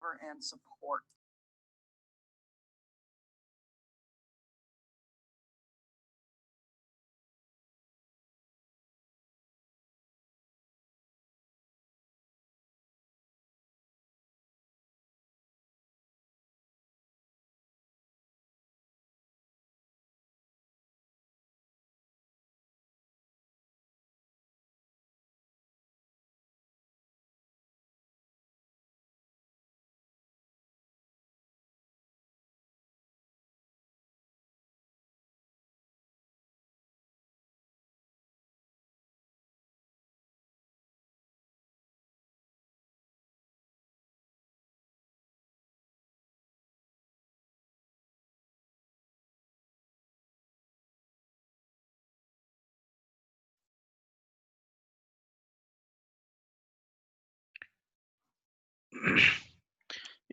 developer and support.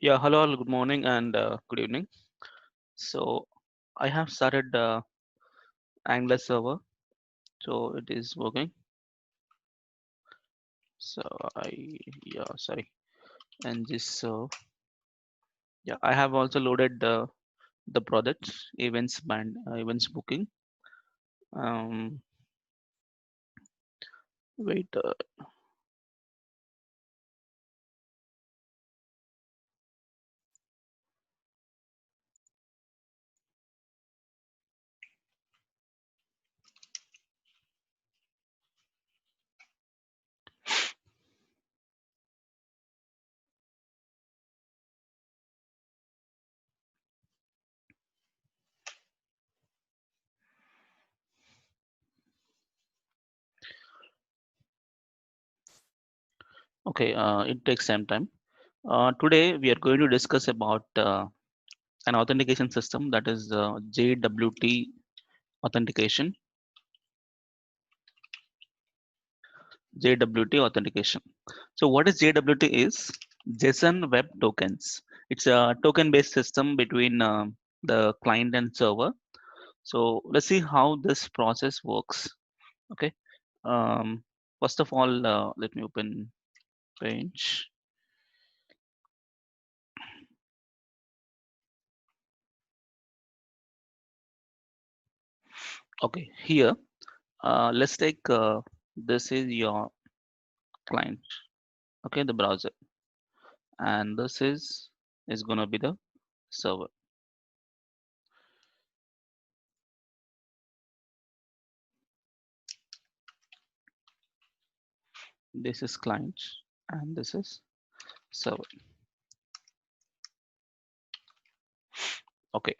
Yeah, hello, all, good morning and good evening. So I have started Angular server, so it is working. So yeah, sorry, and this, yeah, I have also loaded the projects, events band, events booking. Um, wait, okay, it takes some time. Today we are going to discuss about an authentication system that is JWT authentication. JWT authentication. So what is JWT is JSON Web Tokens. It's a token-based system between the client and server. So let's see how this process works. Okay. Um, First of all, let me open Paint. Okay, here let's take this is your client. Okay, the browser, and this is gonna be the server. This is client, and this is server. Okay.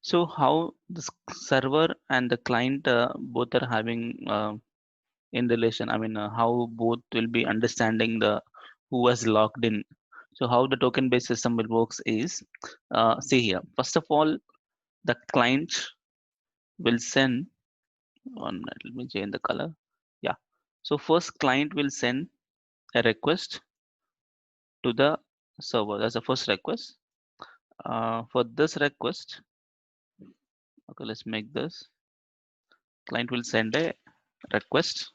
So how the server and the client both are having in relation? I mean, how both will be understanding the who has logged in. So how the token-based system will works is, see here. First of all, the client will send one minute. Let me change the color. Yeah. So first client will send a request to the server. That's the first request. For this request, okay, let's make this. Client will send a request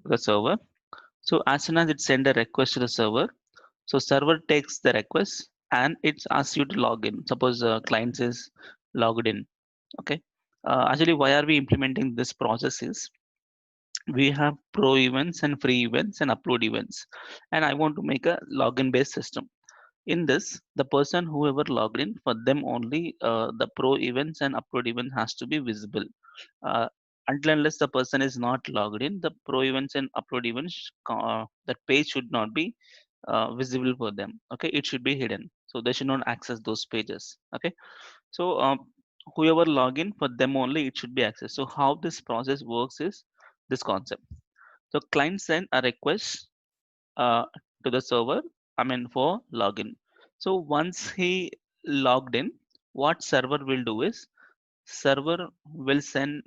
to the server. So as soon as it send a request to the server, so server takes the request and it asks you to log in. Suppose client is logged in. Okay. Actually, why are we implementing this process is we have pro events and free events and upload events, and I want to make a login based system. In this, the person whoever logged in, for them only the pro events and upload event has to be visible. uh, until unless the person is not logged in, the pro events and upload events, that page should not be visible for them. Okay, it should be hidden, so they should not access those pages. Okay, so whoever log in, for them only it should be accessed. So how this process works is this concept. So client send a request uh, to the server, I mean for login. So once he logged in, what server will do is server will send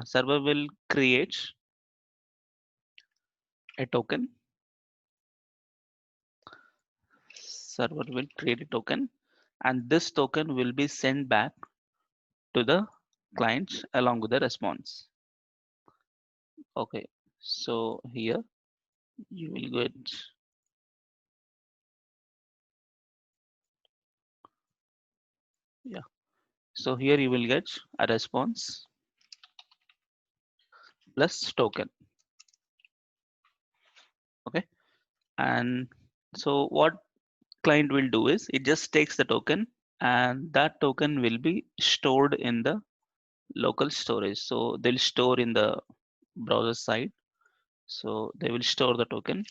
server will create a token. Server will create a token, and this token will be sent back to the client along with the response. Okay, so here you will get Yeah. So here you will get a response plus token. Okay. And so what client will do is it just takes the token, and that token will be stored in the local storage. So they'll store in the browser side. So they will store the token,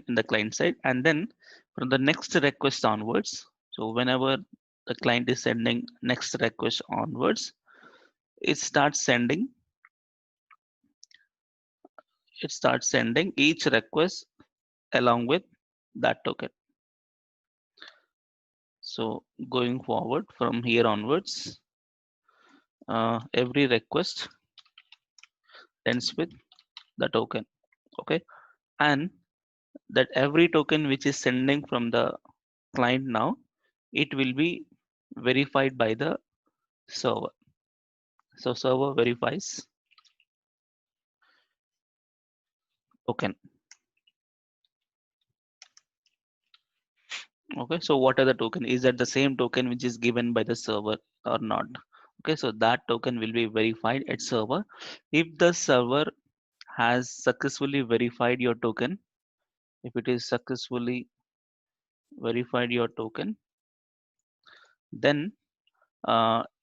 in the client side, and then from the next request onwards. So whenever the client is sending next request onwards, it starts sending each request along with that token. So going forward from here onwards, every request ends with the token. Okay. And that every token which is sending from the client now, it will be verified by the server. So server verifies token. Okay, so what are the token? Is that the same token which is given by the server or not? Okay, so that token will be verified at server. If the server has successfully verified your token, if it is successfully verified your token, then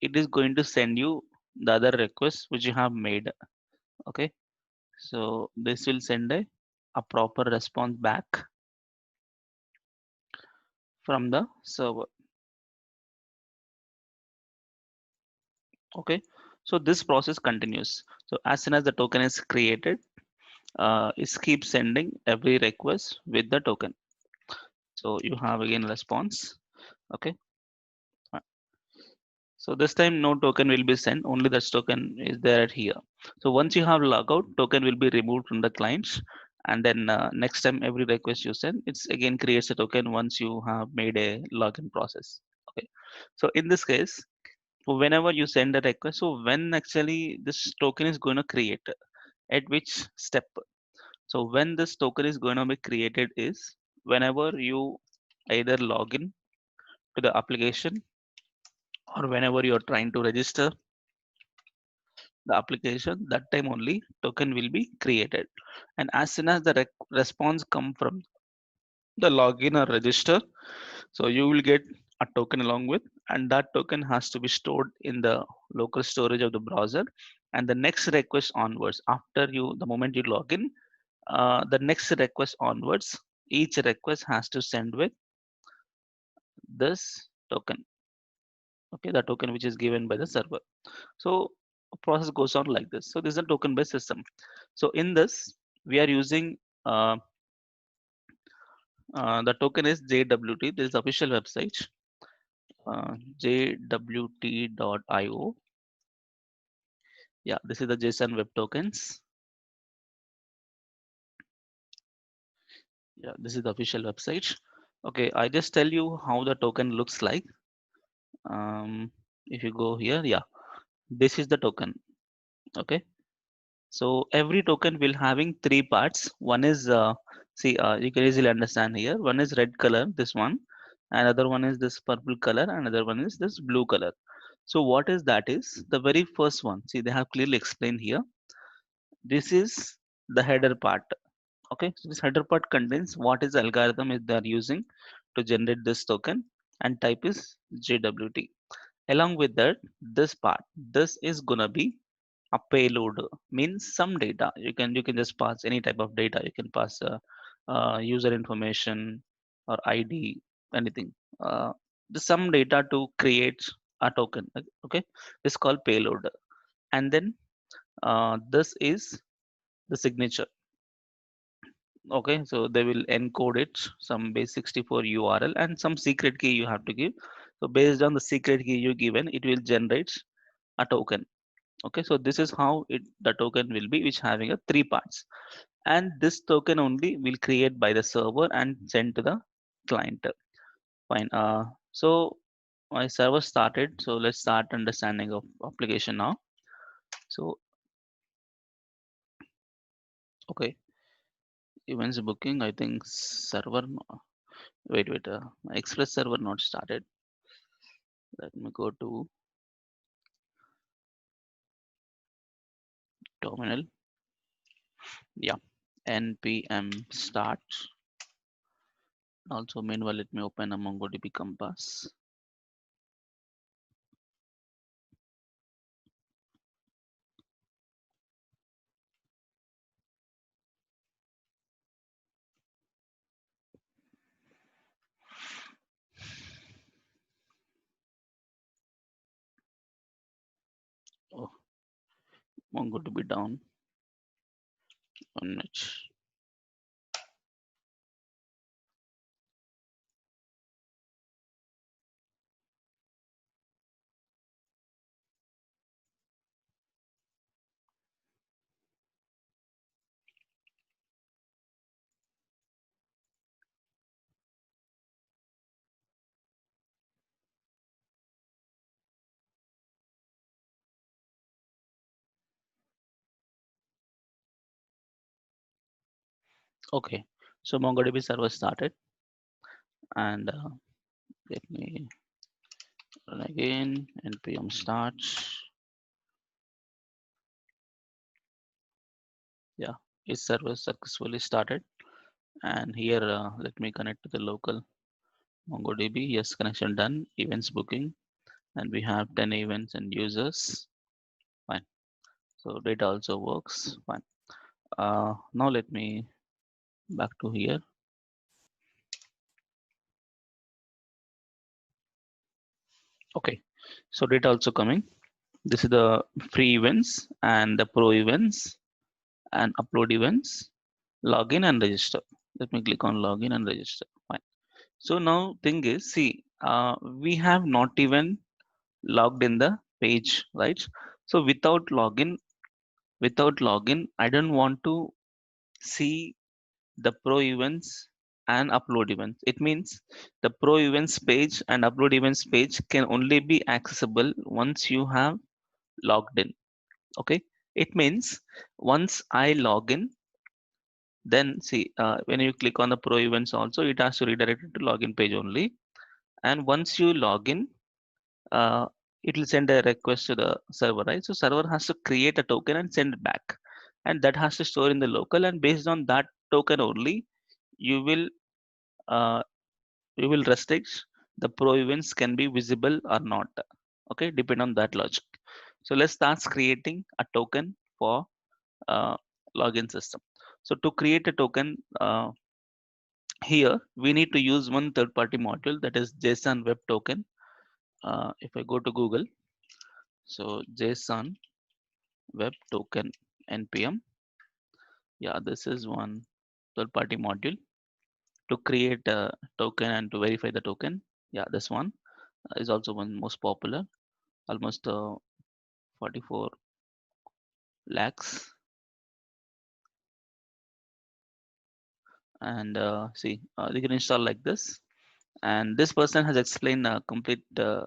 it is going to send you the other request which you have made. Okay, so this will send a proper response back from the server. Okay, so this process continues. So as soon as the token is created, it keeps sending every request with the token. So you have again response. Okay, uh, so this time no token will be sent, only that token is there at here. So once you have logout, token will be removed from the clients, and then next time every request you send, it's again creates a token once you have made a login process. Okay, so in this case, whenever you send a request, so when actually this token is going to create, at which step? So when this token is going to be created is whenever you either log in to the application, or whenever you're trying to register the application, that time only token will be created. And as soon as the response come from the login or register, so you will get a token along with, and that token has to be stored in the local storage of the browser. And the next request onwards, after you, the moment you log in, the next request onwards, each request has to send with this token. Okay, the token which is given by the server. So a process goes on like this. So this is a token based system. So in this we are using the token is JWT. This is the official website, jwt.io. Yeah, this is the JSON web tokens. Yeah, this is the official website. Okay, I just tell you how the token looks like. If you go here, yeah, this is the token. Okay, so every token will having three parts. One is see, you can easily understand here. One is red color, this one. Another one is this purple color. Another one is this blue color. So what is that is the very first one. See, they have clearly explained here. This is the header part. Okay, so this header part contains what is the algorithm is they are using to generate this token, and type is JWT. Along with that, this part, this is gonna be a payload, means some data. You can just pass any type of data. You can pass user information or ID, anything. The some data to create a token. Okay, it's called payload. And then this is the signature. Okay, so they will encode it some base 64 URL and some secret key you have to give. So based on the secret key you given, it will generate a token. Okay, so this is how the token will be, which having a three parts. And this token only will create by the server and send to the client. Fine. So my server started, so let's start understanding of application now. So okay, Events booking, I think server. Wait. Express server not started. Let me go to terminal. Yeah, npm start. Also, meanwhile, let me open a MongoDB Compass. Oh, MongoDB down. 1 minute. Okay, so MongoDB server started, and let me run again. npm start. Yeah, its server successfully started, and here let me connect to the local MongoDB. Yes, connection done. Events booking, and we have 10 events and users. Fine. So data also works. Fine. Now let me back to here. Okay, so data also coming. This is the free events and the pro events and upload events, login and register. Let me click on login and register. Fine. So now thing is, see, we have not even logged in the page, right? So without login, I don't want to see the pro events and upload events. It means the pro events page and upload events page can only be accessible once you have logged in. Okay, it means once I log in, then see, when you click on the pro events also, it has to redirect it to login page only. And once you log in, uh, it will send a request to the server, right? So server has to create a token and send it back, and that has to store in the local, and based on that token only, you will uh, you will restrict the pro events can be visible or not. Okay, depend on that logic. So let's start creating a token for uh, login system. So to create a token, here we need to use one third party module, that is JSON web token. If I go to Google, so JSON web token npm. Yeah, this is one third party module to create a token and to verify the token. Yeah, this one is also one most popular, almost 44 lakhs. And see, you can install like this. And this person has explained a complete uh,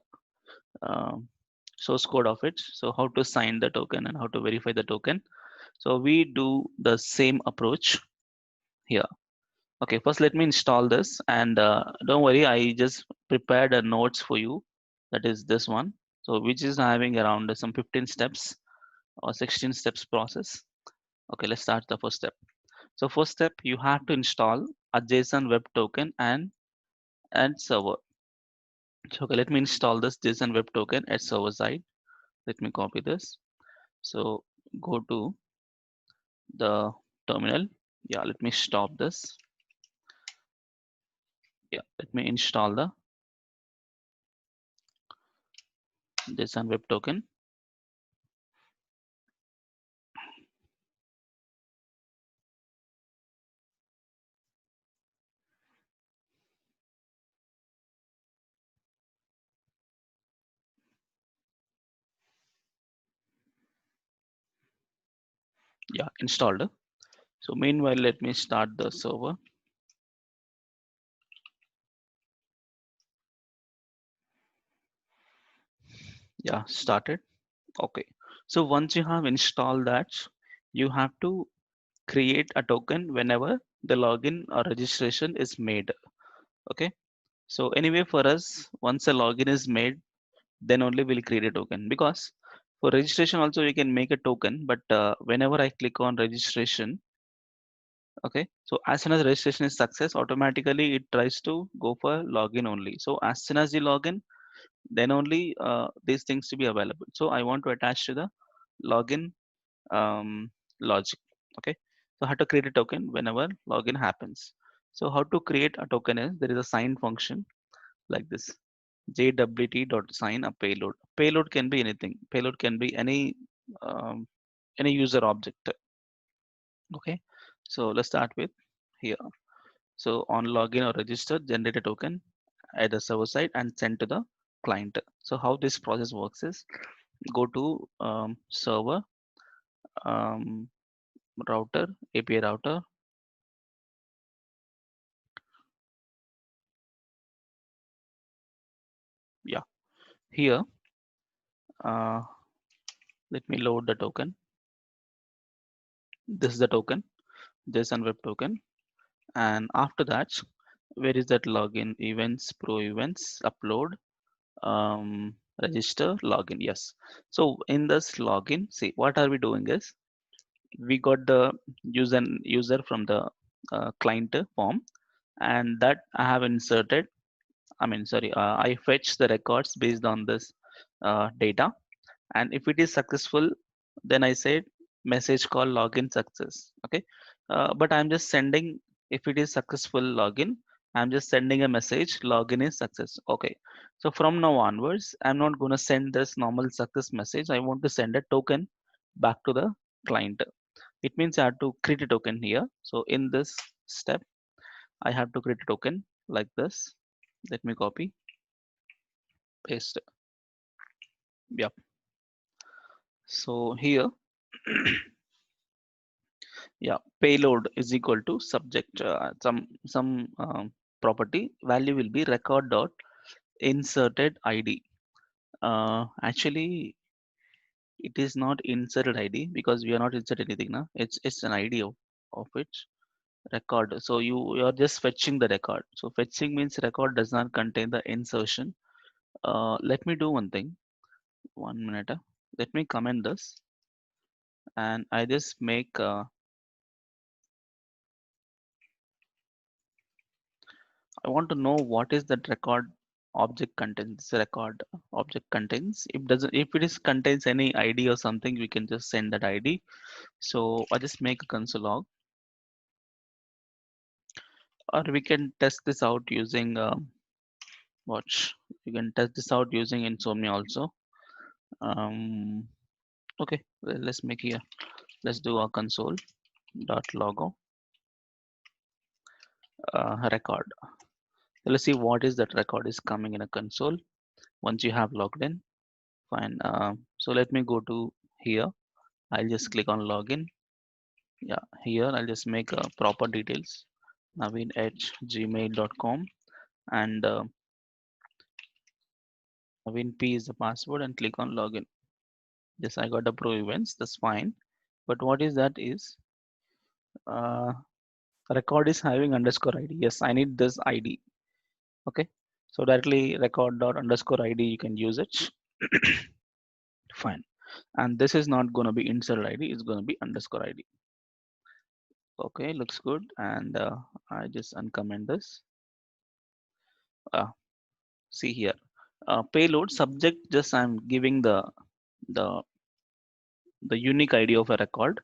source code of it. So how to sign the token and how to verify the token. So we do the same approach here. Okay, first let me install this, and don't worry, I just prepared a notes for you. That is this one. So which is having around some 15 steps or 16 steps process. Okay, let's start the first step. So first step, you have to install a JSON web token and server. So okay, let me install this JSON web token at server side. Let me copy this. So go to the terminal. Yeah, let me stop this. Yeah, let me install the JSON web token. Yeah, installed. So meanwhile, let me start the server. Yeah, started. Okay. So once you have installed that, you have to create a token whenever the login or registration is made. Okay. So anyway, for us, once a login is made, then only we'll create a token, because for registration also we can make a token, but whenever I click on registration, okay, so as soon as registration is success, automatically it tries to go for login only. So as soon as you login, then only these things to be available. So I want to attach to the login um, logic. Okay, so how to create a token whenever login happens. So how to create a token is, there is a sign function like this, jwt.sign a payload. Payload can be anything. Payload can be um, any user object. Okay, so let's start with here. So on login or register, generate a token at the server side and send to the client. So how this process works is, go to server, um, router, API router. Yeah, here, uh, let me load the token. This is the token, JSON web token. And after that, where is that login? Events, pro events, upload, register, login. Yes. So in this login, see what are we doing is, we got the user from the client form, and that I have inserted. I mean, sorry, I fetch the records based on this data, and if it is successful, then I said message call login success. Okay, but I'm just sending, if it is successful login, I'm just sending a message login is success. Okay, so from now onwards, I'm not going to send this normal success message. I want to send a token back to the client. It means I have to create a token here. So in this step, I have to create a token like this. Let me copy, paste. Yep. So here, yeah, payload is equal to subject, some property value will be record dot inserted ID. Actually, it is not inserted ID because we are not inserted anything now. It's an ID of which record. So you are just fetching the record. So fetching means record does not contain the insertion. Let me do one thing. 1 minute. Let me comment this, and I just make. I want to know what is that record object contains. Record object contains. If it is contains any ID or something, we can just send that ID. So I just make a console log, or we can test this out using watch. You can test this out using Insomnia also. Um, okay, let's make here. Let's do a console dot logo record. Let's see what is that record is coming in a console once you have logged in. Fine. So let me go to here. I'll just click on login. Yeah, here I'll just make proper details. Naveen@gmail.com, and Naveen P is the password, and click on login. Yes, I got the pro events. That's fine. But what is that is, uh, record is having underscore ID. Yes, I need this ID. Okay. So directly record dot underscore ID, you can use it. Fine. And this is not going to be insert ID. It's going to be underscore ID. Okay, looks good. And I just uncomment this. Uh, See here. Payload subject. Just I'm giving the the unique ID of a record,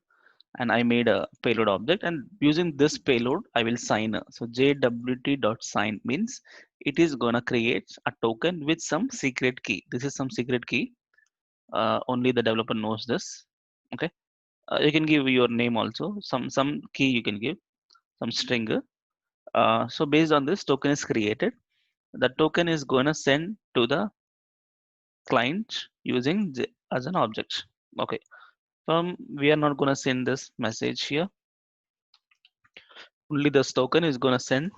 and I made a payload object, and using this payload I will sign. So jwt.sign means it is gonna create a token with some secret key. This is some secret key. Only the developer knows this. Okay. You can give your name also. Some key you can give, some string. So based on this, token is created. The token is gonna send to the client using as an object. Okay. We are not gonna send this message here. Only this token is gonna send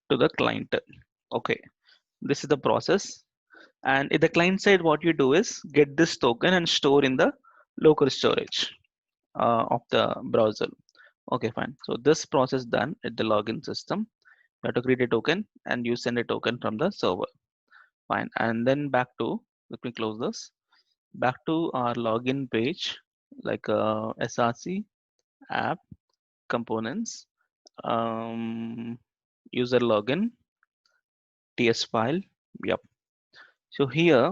to the client. Okay. This is the process. And in the client side, what you do is get this token and store in the local storage of the browser. Okay, fine. So this process done at the login system. You have to create a token and you send a token from the server. Fine. And then back to, let me close this. Back to our login page, like SRC, app, components, user login, TS file. Yep. So here,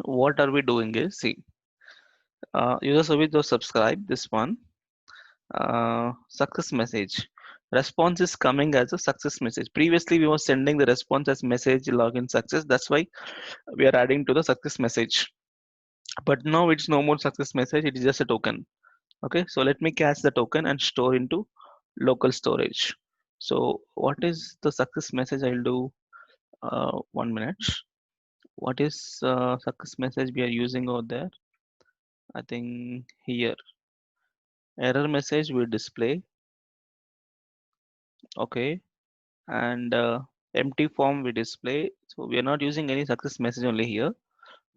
what are we doing is, see, user service or subscribe, this one, success message. Response is coming as a success message. Previously, we were sending the response as message login success. That's why we are adding to the success message. But now it's no more success message. It is just a token. Okay, so let me catch the token and store into local storage. So what is the success message? I'll do 1 minute. What is success message we are using over there? I think here error message will display. Okay, and empty form we display. So we are not using any success message only here.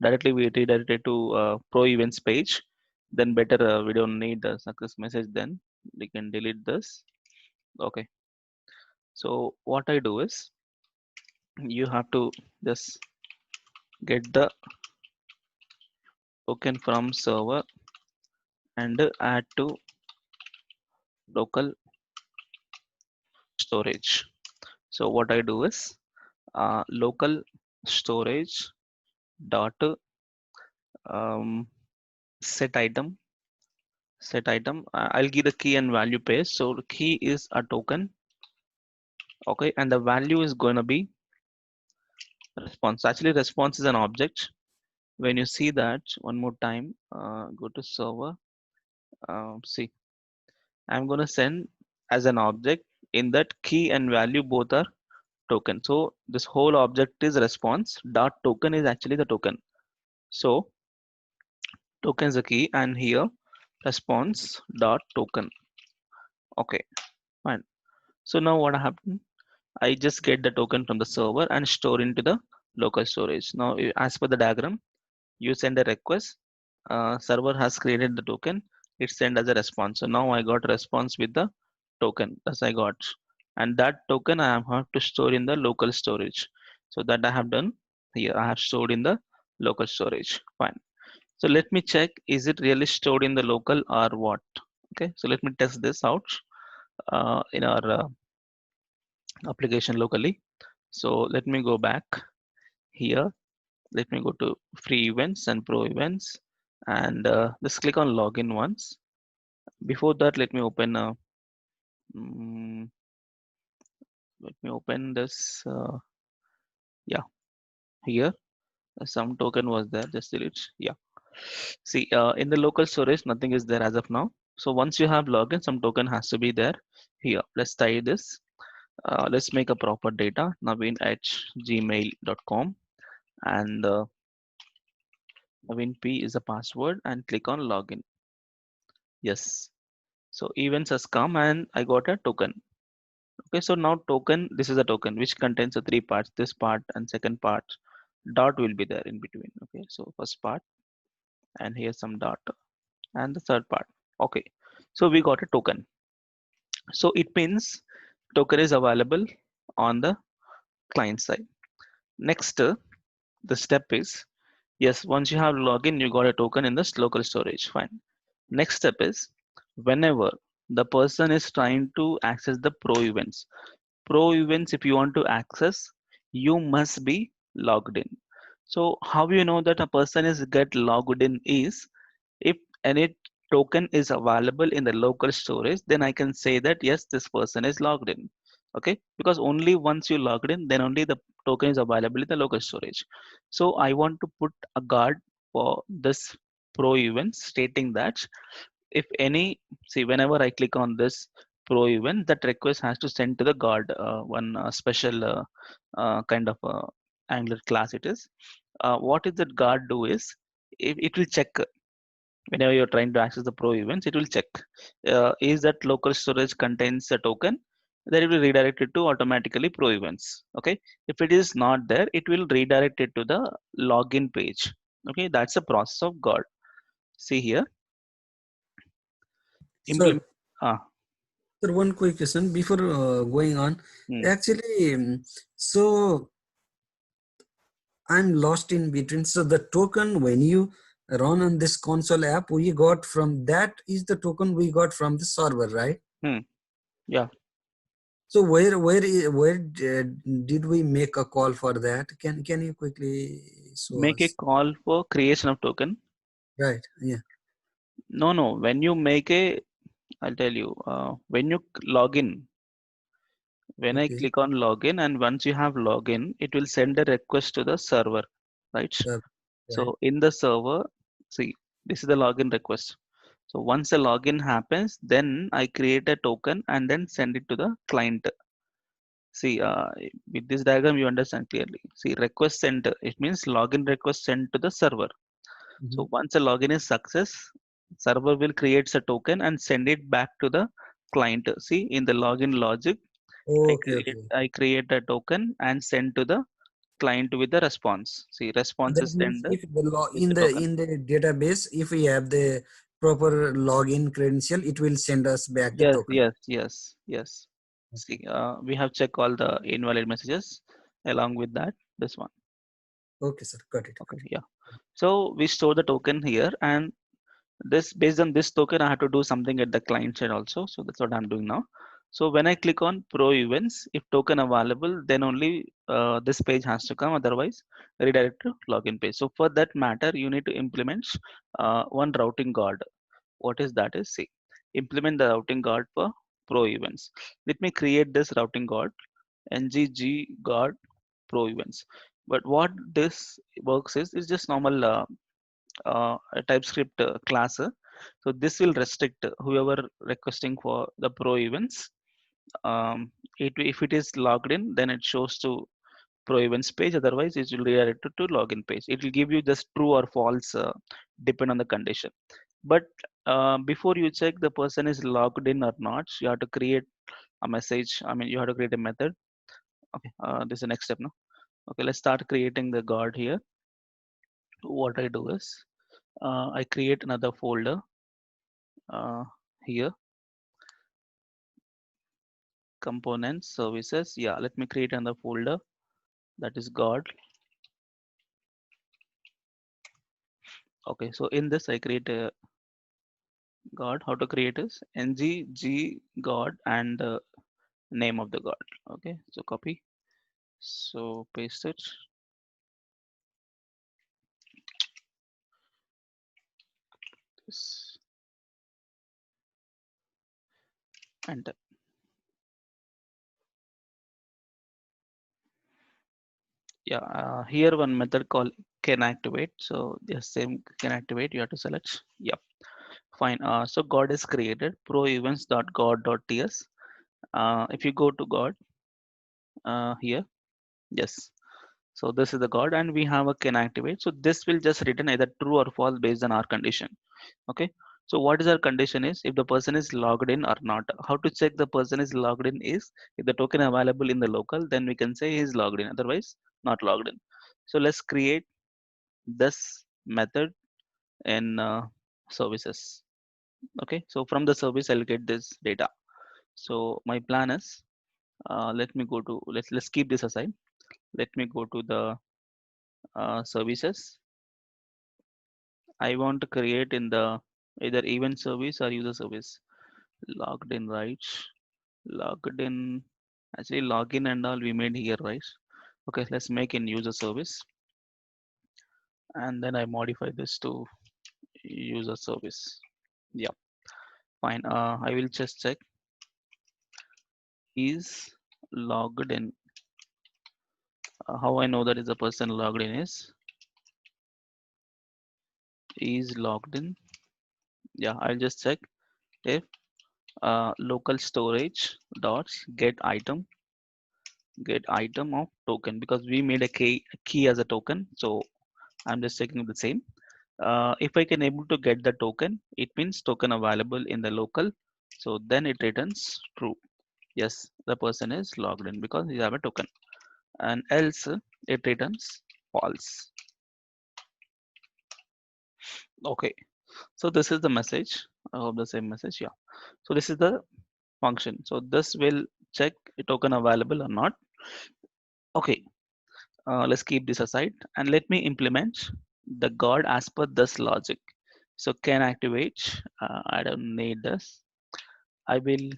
Directly we redirected to pro events page. Then better we don't need the success message. Then we can delete this. Okay. So what I do is you have to just get the token from server and add to local storage. So what I do is local storage dot um, set item I'll give the key and value pairs. So the key is a token, okay, and the value is going to be response. Actually response is an object. When you see that one more time, go to server, see, I'm going to send as an object. In that, key and value both are token. So this whole object is response dot token is actually the token. So token is the key, and here response dot token. Okay, fine. So now what happened? I just get the token from the server and store into the local storage. Now, as per the diagram, you send a request. Server has created the token. It sent as a response. So now I got a response with the token as I got, and that token I have to store in the local storage. So that I have done here. I have stored in the local storage. Fine. So let me check, is it really stored in the local or what? Okay. So let me test this out in our application locally. So let me go back here. Let me go to free events and pro events, and just click on login once. Before that, mm, let me open this. Yeah, here some token was there. Just delete. Yeah. See, in the local storage, nothing is there as of now. So once you have login, some token has to be there. Here, let's try this. Let's make a proper data naveen at gmail.com, and naveen p is the password, and click on login. Yes. So events has come and I got a token. Okay, so now token, this is a token which contains the three parts, this part and second part. Dot will be there in between. Okay, so first part, and here's some dot, and the third part. Okay, so we got a token. So it means token is available on the client side. Next, the step is, yes, once you have login, you got a token in this local storage. Fine. Next step is, whenever the person is trying to access the pro events. Pro events, if you want to access, you must be logged in. So how you know that a person is get logged in is, if any token is available in the local storage, then I can say that yes, this person is logged in. Okay, because only once you logged in, then only the token is available in the local storage. So I want to put a guard for this pro event, stating that if any, see, whenever I click on this pro event, that request has to send to the guard, one special kind of Angular class it is. What is that guard do is, it will check whenever you're trying to access the pro events, it will check is that local storage contains a token, then it will redirect it to automatically pro events. Okay, if it is not there, it will redirect it to the login page. Okay, that's the process of guard. See here, Sir, implement. Ah, Sir, one quick question before going on. hmm. Actually, so I'm lost in between. So the token when you run on this console app, we got from that is the token we got from the server, right? Hmm. Yeah. So where did we make a call for that? Can you quickly show Make a us? call for creation of token. Right. Yeah. No. When you make a, I'll tell you. When you log in, when I Okay. click on login, and once you have login, it will send a request to the server, right? Sir, right. So in the server, see, this is the login request. So once the login happens, then I create a token and then send it to the client. See, with this diagram, you understand clearly. See, request sent, it means login request sent to the server. Mhm. So once a login is success, server will create a token and send it back to the client. See, in the login logic, Okay. Okay. I create a token and send to the client with the response. See, response That is means send if the with the token. in the database, if we have the proper login credential, it will send us back the token. Yes. See, we have checked all the invalid messages along with that. This one. Okay, sir. Got it. Okay, Got it. yeah. So we store the token here, and this based on this token, I have to do something at the client side also. So that's what I'm doing now. So when I click on Pro Events, if token available, then only this page has to come. Otherwise, redirect to login page. So for that matter, you need to implement one routing guard. What is that? Is see, implement the routing guard for Pro Events. Let me create this routing guard, NGG guard Pro Events. But what this works is just normal a TypeScript class. So this will restrict whoever requesting for the Pro Events. If it is logged in, then it shows to Pro Events page. Otherwise, it will redirect to login page. It will give you just true or false, depend on the condition. But before you check the person is logged in or not, you have to create a message. I mean, you have to create a method. Okay, this is the next step now. Okay, let's start creating the guard here. What I do is I create another folder uh, here, components, services. Yeah, let me create another folder that is guard. Okay, so in this I create a guard. How to create is ngg guard and the name of the guard. Okay, so copy. So paste it. This and yeah, here one method called can activate. So the same can activate. You have to select. Yep, fine. So God is created. Pro events.god.ts. If you go to God here, yes. So this is the God, and we have a can activate. So this will just return either true or false based on our condition. Okay. So what is our condition is if the person is logged in or not. How to check the person is logged in is if the token available in the local, then we can say he is logged in. Otherwise, not logged in. So let's create this method in services. Okay, so from the service I'll get this data. So my plan is let me go to let's keep this aside. Let me go to the services. I want to create in the either event service or user service. Logged in, right? Logged in. Actually, login and all we made here, right? Okay, let's make in user service, and then I modify this to user service. Yeah, fine. I will just check is logged in. How I know that is the person logged in is logged in. Yeah, I'll just check if local storage dots get item of token because we made a key as a token. So I'm just checking the same. If I can able to get the token, it means token available in the local. So then it returns true. Yes, the person is logged in because you have a token. And else it returns false. Okay. So this is the message. I hope the same message. Yeah. So this is the function. So this will check a token available or not. Okay. Let's keep this aside and let me implement the guard as per this logic. So can activate. I don't need this. I will.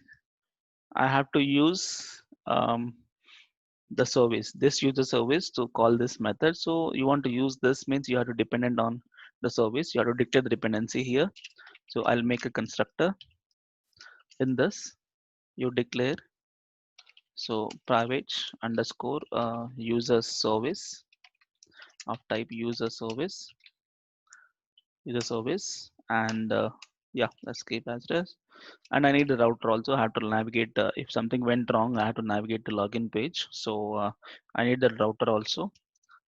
I have to use the service. This user service to call this method. So you want to use this means you have to dependent on the service. You have to declare the dependency here. So I'll make a constructor in this. You declare so private underscore user service of type user service and yeah, let's keep as it is. And I need the router also. I have to navigate if something went wrong, I have to navigate the login page. So I need the router also.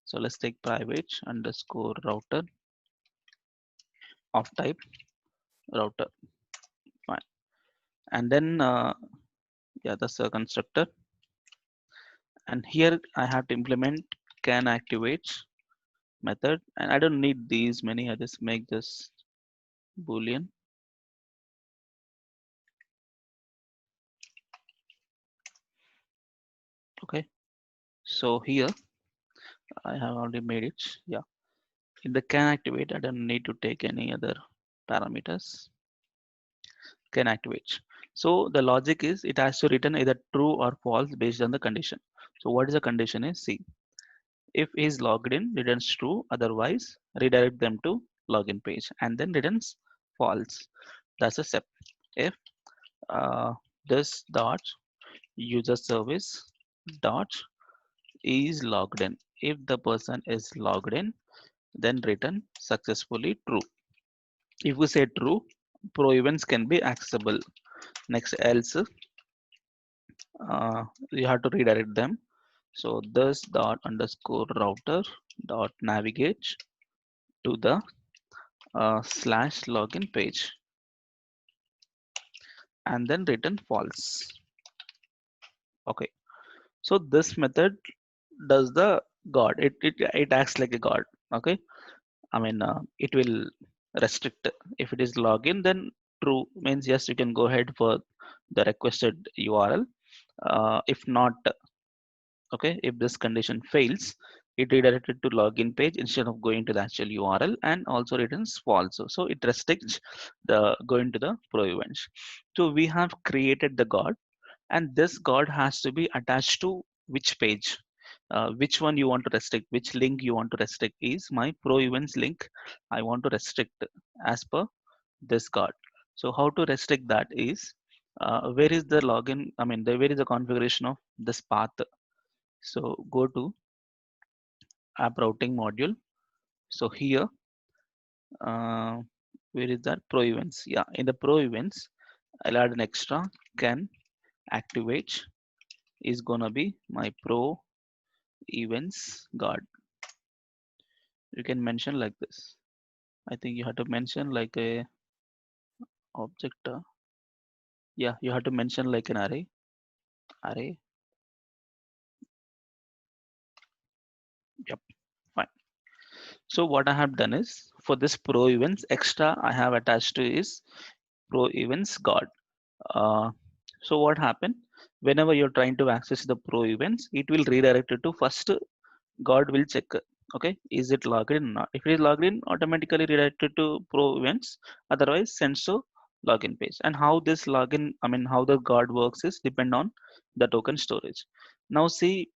So let's take private underscore router of type router. Fine. And then yeah, that's a constructor. And here I have to implement can activate method. And I don't need these many. I just make this boolean. Okay. So here I have already made it. Yeah. In the can activate, I don't need to take any other parameters. Can activate. So the logic is it has to return either true or false based on the condition. So what is the condition is C. If is logged in, returns true. Otherwise, redirect them to login page and then returns false. That's a step. If this dot user service dot is logged in. If the person is logged in, then return successfully true. If we say true, pro events can be accessible. Next, else you have to redirect them. So this dot underscore router dot navigate to the slash login page and then return false. Okay. So this method does the guard. It acts like a guard. Okay. I mean, it will restrict. If it is login, then true means yes, you can go ahead for the requested URL. If not, okay, if this condition fails, it redirected to login page instead of going to the actual URL and also returns false. So it restricts the going to the pro events. So we have created the guard and this guard has to be attached to which page. Which one you want to restrict, which link you want to restrict is my pro events link. I want to restrict as per this guard. So how to restrict that is where is the login? I mean, where is the configuration of this path? So go to app routing module. So here, uh, where is that pro events? Yeah, in the pro events, I'll add an extra can activate is gonna be my pro events guard. You can mention like this. I think you have to mention like a object. Yeah, you have to mention like an array. Array. Yep. Fine. So what I have done is for this pro events extra I have attached to is pro events guard. Uh, so what happened? Whenever you're trying to access the pro events, it will redirect it to first God will check. Okay, is it logged in or not? If it is logged in, automatically redirected to pro events. Otherwise, sends to login page. And how this login, I mean, how the guard works is depend on the token storage. Now see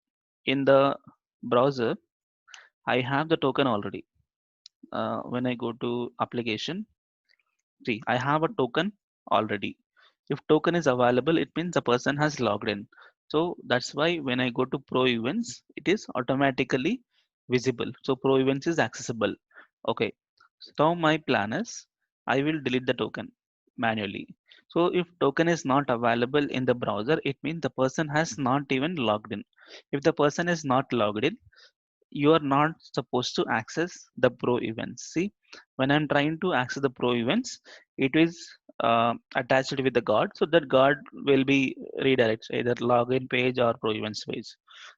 in the browser, I have the token already. When I go to application, see, I have a token already. If token is available, it means the person has logged in. So that's why when I go to pro events, it is automatically visible. So pro events is accessible. Okay. So now my plan is I will delete the token manually. So if token is not available in the browser, it means the person has not even logged in. If the person is not logged in, you are not supposed to access the pro events. See, when I'm trying to access the pro events, it is attached with the guard, so that guard will be redirects either login page or pro events page.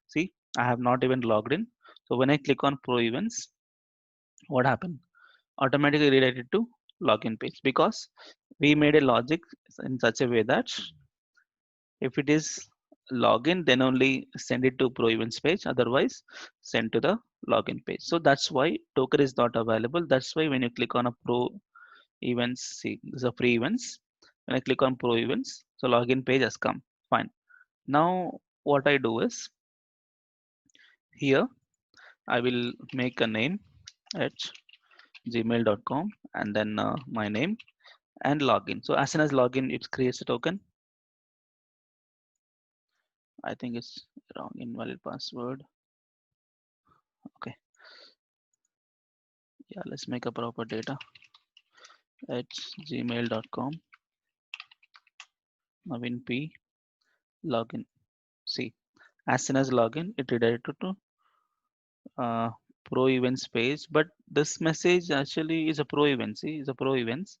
See, I have not even logged in. So when I click on pro events, what happened? Automatically redirected to login page, because we made a logic in such a way that if it is login, then only send it to pro events page, otherwise send to the login page. So that's why token is not available. That's why when you click on a pro events, see this is a free events. When I click on pro events, so login page has come. Fine. Now what I do is, here I will make a name at gmail.com, and then my name and login. So as soon as login, it creates a token. I think it's wrong, invalid password. Okay, yeah, let's make a proper data at gmail.com. Navin P login. See, as soon as login, it redirected to uh, pro events page. But this message actually is a pro event. See, is a pro events,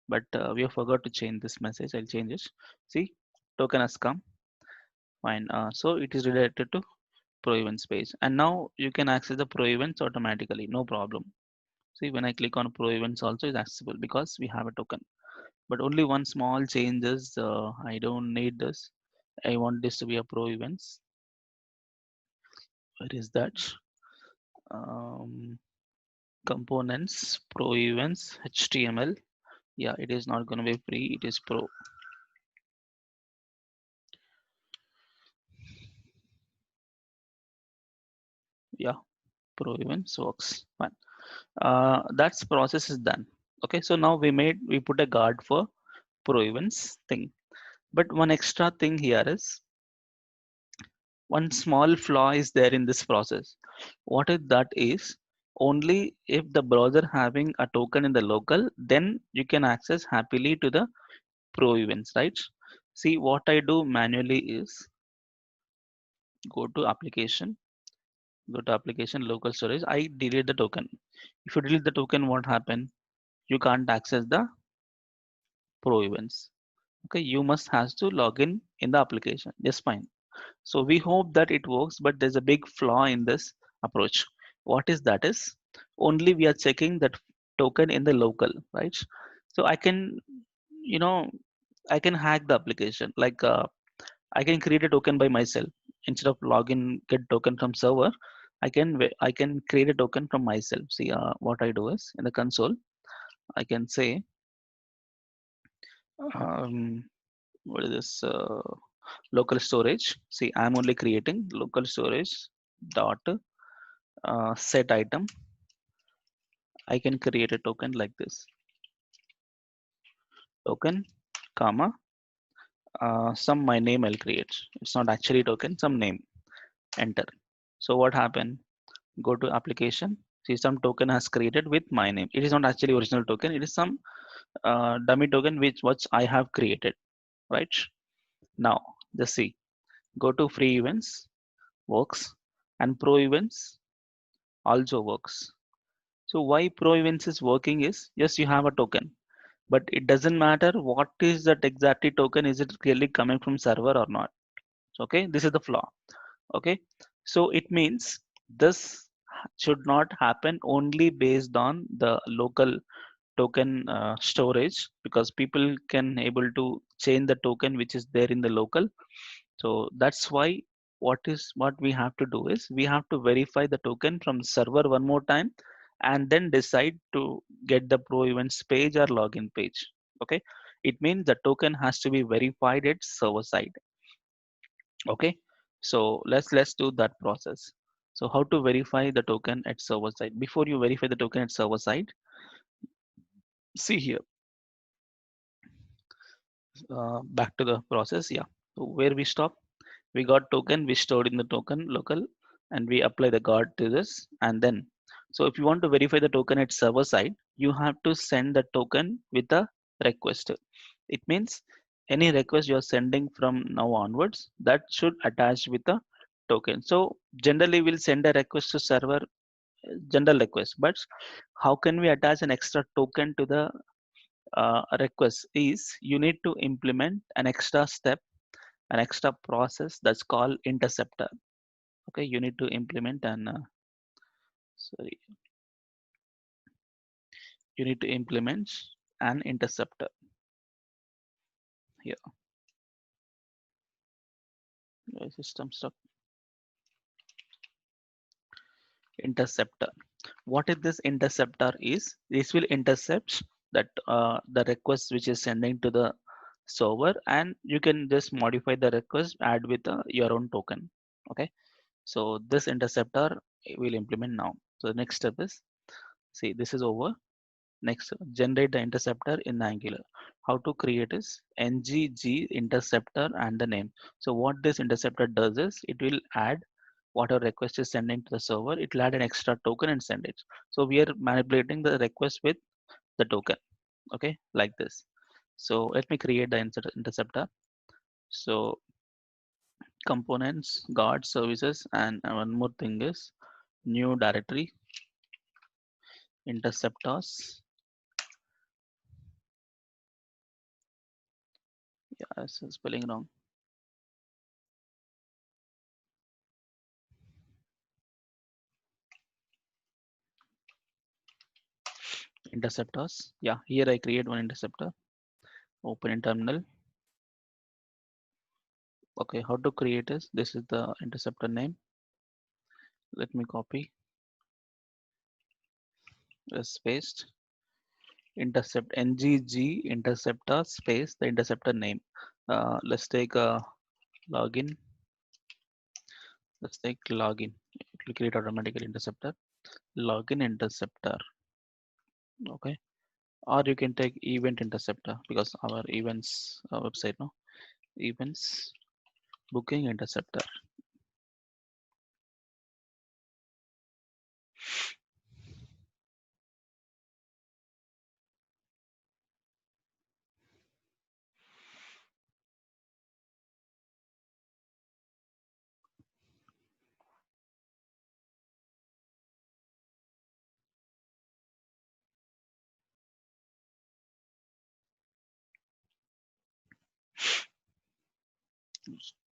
but we have forgot to change this message. I'll change it. See, token has come. Fine. So it is redirected to pro events page, and now you can access the pro events automatically, no problem. See, when I click on pro events also is accessible because we have a token. But only one small change is, I don't need this. I want this to be a pro events. Where is that? Um, Components, pro events, HTML. Yeah, it is not going to be free. It is pro. Yeah, pro events works. Fine. That's process is done. Okay, so now we put a guard for pro events thing. But one extra thing here is, one small flaw is there in this process. What is that is, only if the browser having a token in the local, then you can access happily to the pro events, right? See, what I do manually is go to application, local storage. I delete the token. If you delete the token, what happen? You can't access the pro events. Okay, you must has to log in the application. Just fine. So we hope that it works, but there's a big flaw in this approach. What is that is, only we are checking that token in the local, right? So I can, you know, I can hack the application. Like I can create a token by myself instead of login get token from server. I can create a token from myself. See, what I do is in the console, I can say, um, what is this? Local storage. See, I'm only creating local storage dot set item. I can create a token like this, token comma some my name I'll create. It's not actually token, some name, enter. So what happened? Go to application, see some token has created with my name. It is not actually original token, it is some dummy token which I have created, right? Now just see, go to free events, works, and pro events also works. So why pro events is working is, yes, you have a token, but it doesn't matter what is that exactly token, is it clearly coming from server or not. Okay, this is the flaw. Okay, so it means this should not happen only based on the local token storage, because people can able to change the token which is there in the local. So that's why what we have to do is, we have to verify the token from server one more time, and then decide to get the pro events page or login page. Okay, it means the token has to be verified at server side. Okay, so let's do that process. So how to verify the token at server side? Before you verify the token at server side, see here, back to the process. Yeah, so where we stop, we got token, we stored in the token local, and we apply the guard to this. And then, so if you want to verify the token at server side, you have to send the token with a request. It means any request you are sending from now onwards, that should attach with a token. So generally we'll send a request to server, general request, but how can we attach an extra token to the request is, you need to implement an extra step, an extra process that's called interceptor. Okay, you need to implement an sorry, you need to implement an interceptor here. System stuff. Interceptor. What is this interceptor is? This will intercept that the request which is sending to the server, and you can just modify the request, add with your own token. Okay, so this interceptor will implement now. So the next step is, see, this is over. Next, generate the interceptor in Angular. How to create is ngg interceptor and the name. So what this interceptor does is it will add whatever request is sending to the server. It will add an extra token and send it. So we are manipulating the request with the token. Okay, like this. So let me create the interceptor. So components, guard services, and one more thing is new directory interceptors. Yeah, spelling wrong. Interceptors. Yeah, here I create one interceptor. Open in terminal. Okay, how to create this is the interceptor name. Let me copy this, paste, intercept ngg interceptor space the interceptor name. Let's take a login. Let's take login. It will create automatically interceptor. Login interceptor. Okay, or you can take event interceptor, because our events website, no, events booking interceptor.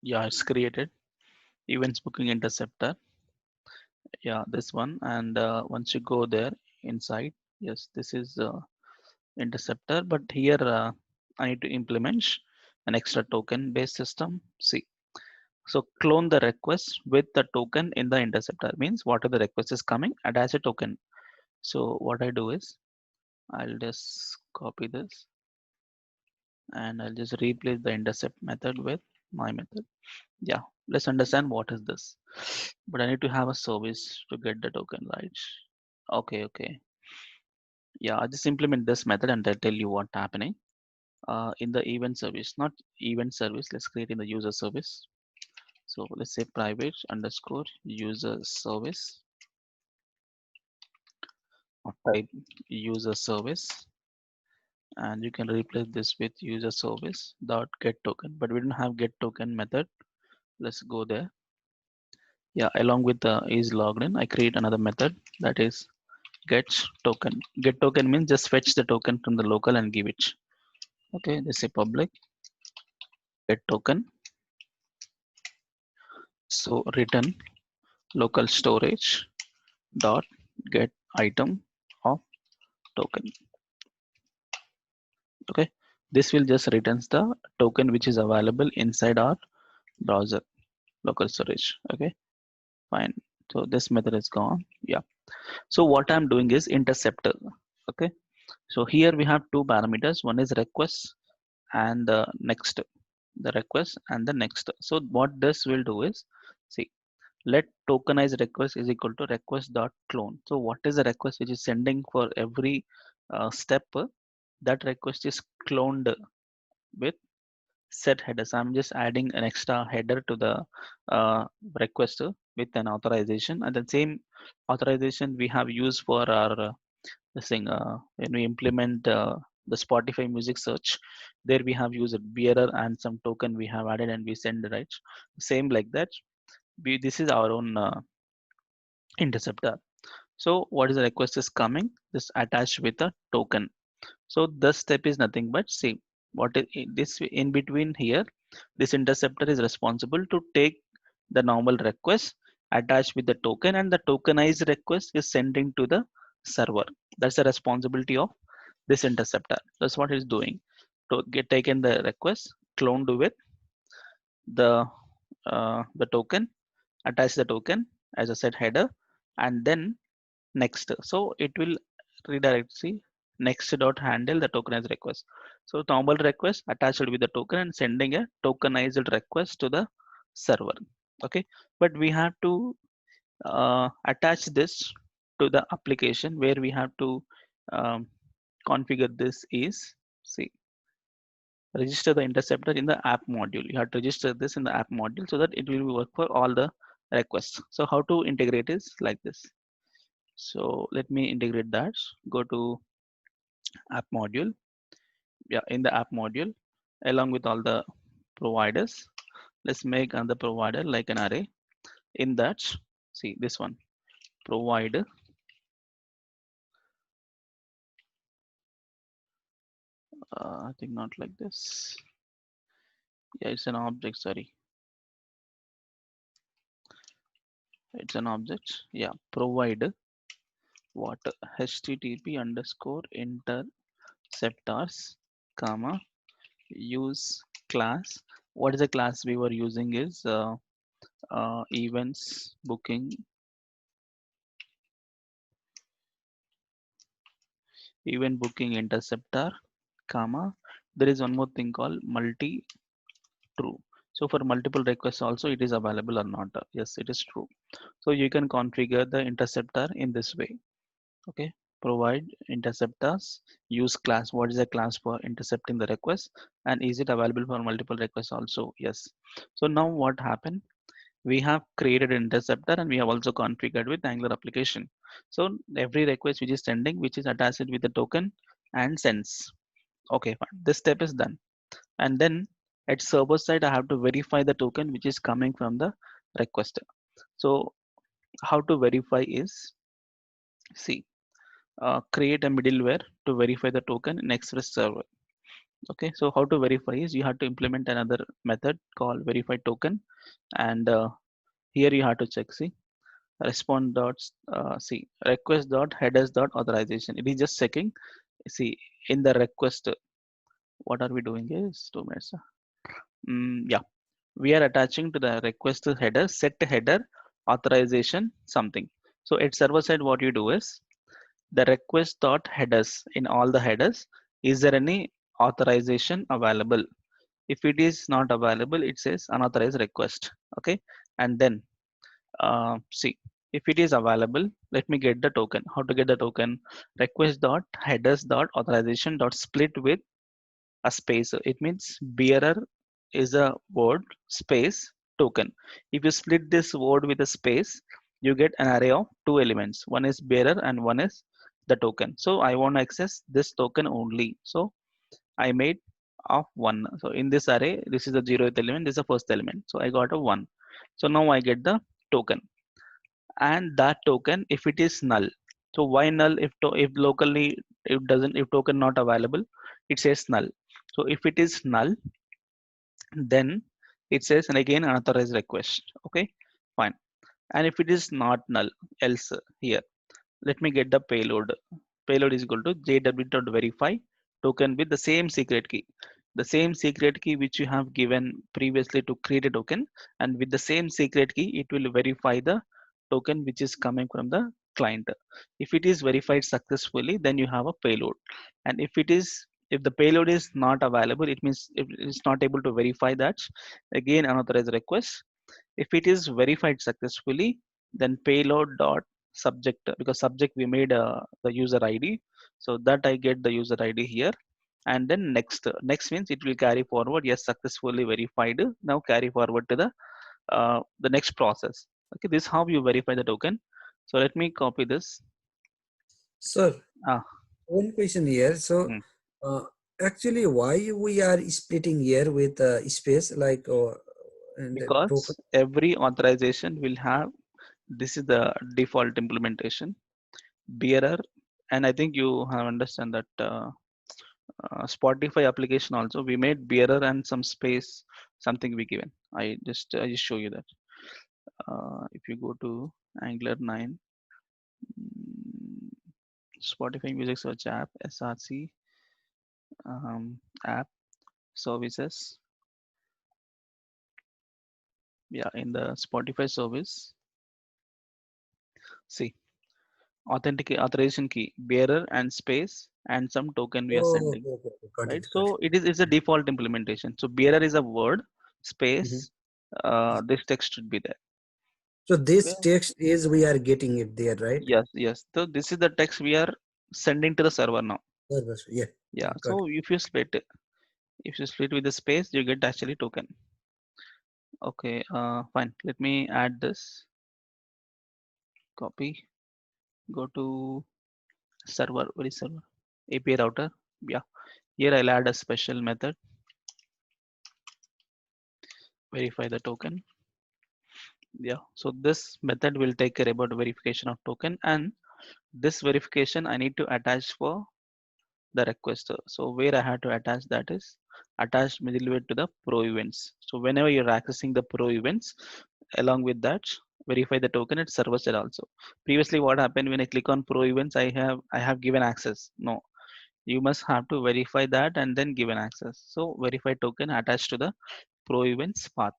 Yeah, it's created events booking interceptor. Yeah, this one. And once you go there inside, yes, this is interceptor, but here I need to implement an extra token based system. See, so clone the request with the token in the interceptor, means whatever the request is coming, attach a token. So what I do is I'll just copy this and I'll just replace the intercept method with my method. Yeah, let's understand what is this. But I need to have a service to get the token, right? Okay, okay. Yeah, I just implement this method and I'll tell you what's happening. In the event service, not event service, let's create in the user service. So let's say private underscore user service, or type user service, and you can replace this with user service dot get token, but we don't have get token method. Let's go there. Yeah, along with the is logged in, I create another method that is get token. Get token means just fetch the token from the local and give it. Okay, let's say public get token. So return local storage dot get item of token. Okay, this will just returns the token which is available inside our browser local storage. Okay, fine. So this method is gone. Yeah, so what I'm doing is interceptor. Okay, so here we have two parameters, one is request and the next, the request and the next. So what this will do is, see, let tokenized request is equal to request dot clone. So what is the request which is sending for every step? That request is cloned with set headers. I'm just adding an extra header to the uh, request with an authorization, and the same authorization we have used for our this thing when we implement the Spotify music search. There we have used a bearer and some token we have added and we send, right? Same like that. This is our own interceptor. So what is the request is coming? This attached with a token. So the step is nothing but, see, what is this in between here. This interceptor is responsible to take the normal request attached with the token, and the tokenized request is sending to the server. That's the responsibility of this interceptor. That's what it's doing. To get taken the request, cloned with the token, attach the token as I said header, and then next. So it will redirect. See, next dot handle the tokenized request. So normal request attached with the token and sending a tokenized request to the server. Okay, but we have to attach this to the application where we have to um, configure this is, see, register the interceptor in the app module. You have to register this in the app module so that it will work for all the requests. So how to integrate is like this. So let me integrate that. Go to app module. Yeah, in the app module, along with all the providers, let's make another provider like an array. In that, see this one, provide. I think not like this. Yeah, it's an object. Sorry, it's an object. Yeah, provide what http underscore interceptors, comma, use class. What is the class we were using is events booking, event booking interceptor, comma. There is one more thing called multi true. So for multiple requests also it is available or not. Yes, it is true. So you can configure the interceptor in this way. Okay, provide interceptors, use class. What is the class for intercepting the request, and is it available for multiple requests also? Yes. So now what happened, we have created an interceptor and we have also configured with Angular application. So every request which is sending, which is attached with the token and sends. Okay, fine. This step is done. And then at server side I have to verify the token which is coming from the requester. So how to verify is, see, create a middleware to verify the token in Express server. Okay, so how to verify is you have to implement another method called verify token, and here you have to check, see, respond dots, see, request dot headers dot authorization. It is just checking. See, in the request, what are we doing is 2 minutes. Yeah, we are attaching to the request header set header authorization something. So at server side, what you do is the request dot headers. In all the headers, is there any authorization available? If it is not available, it says unauthorized request. Okay, and then see, if it is available, let me get the token. How to get the token? Request dot headers dot authorization dot split with a space. It means bearer is a word space token. If you split this word with a space, you get an array of two elements. One is bearer and one is the token. So I want to access this token only. So I made of one. So in this array, this is the 0th element, this is the first element. So I got a one. So now I get the token, and that token if it is null. So why null? If locally it doesn't, if token not available, it says null. So if it is null, then it says and again unauthorized request. Okay, fine. And if it is not null, else, here let me get the payload. Payload is equal to jw.verify token with the same secret key, the same secret key which you have given previously to create a token, and with the same secret key it will verify the token which is coming from the client. If it is verified successfully, then you have a payload. And if the payload is not available, it means if it's not able to verify that, again unauthorized request. If it is verified successfully, then payload dot subject, because subject we made the user ID, so that I get the user ID here. And then next means it will carry forward, yes, successfully verified, now carry forward to the next process. Okay, this is how you verify the token. So let me copy this. Sir, ah, one question here. So, hmm. uh, actually, why we are splitting here with space like and the token? Because every authorization will have, this is the default implementation, bearer. And I think you have understand that Spotify application also we made bearer and some space, something we given. I just show you that. If you go to Angular 9, mm, Spotify Music Search App, SRC. App services. Yeah, in the Spotify service, see authorization key, bearer and space and some token we are Oh, sending, okay, okay, okay. Got right? it, got So it. it's a default implementation. So bearer is a word, Mhm. space, this text should be there. So Okay. this text is we are getting it there, right? Yes, yes. So this is the text we are sending to the server now. Yeah, Yeah. got So if you split with the space, you get actually token. Okay. Fine. Let me add this. Copy. Go to server. Where is server? API router. Yeah. Here I'll add a special method. Verify the token. Yeah. So this method will take care about verification of token, and this verification I need to attach for the requester. So where I have to attach that is attached middleware to the pro events. So whenever you're accessing the pro events, along with that, verify the token at server side also. Previously, what happened when I click on pro events, I have given access. No, you must have to verify that and then given access. So verify token attached to the pro events path.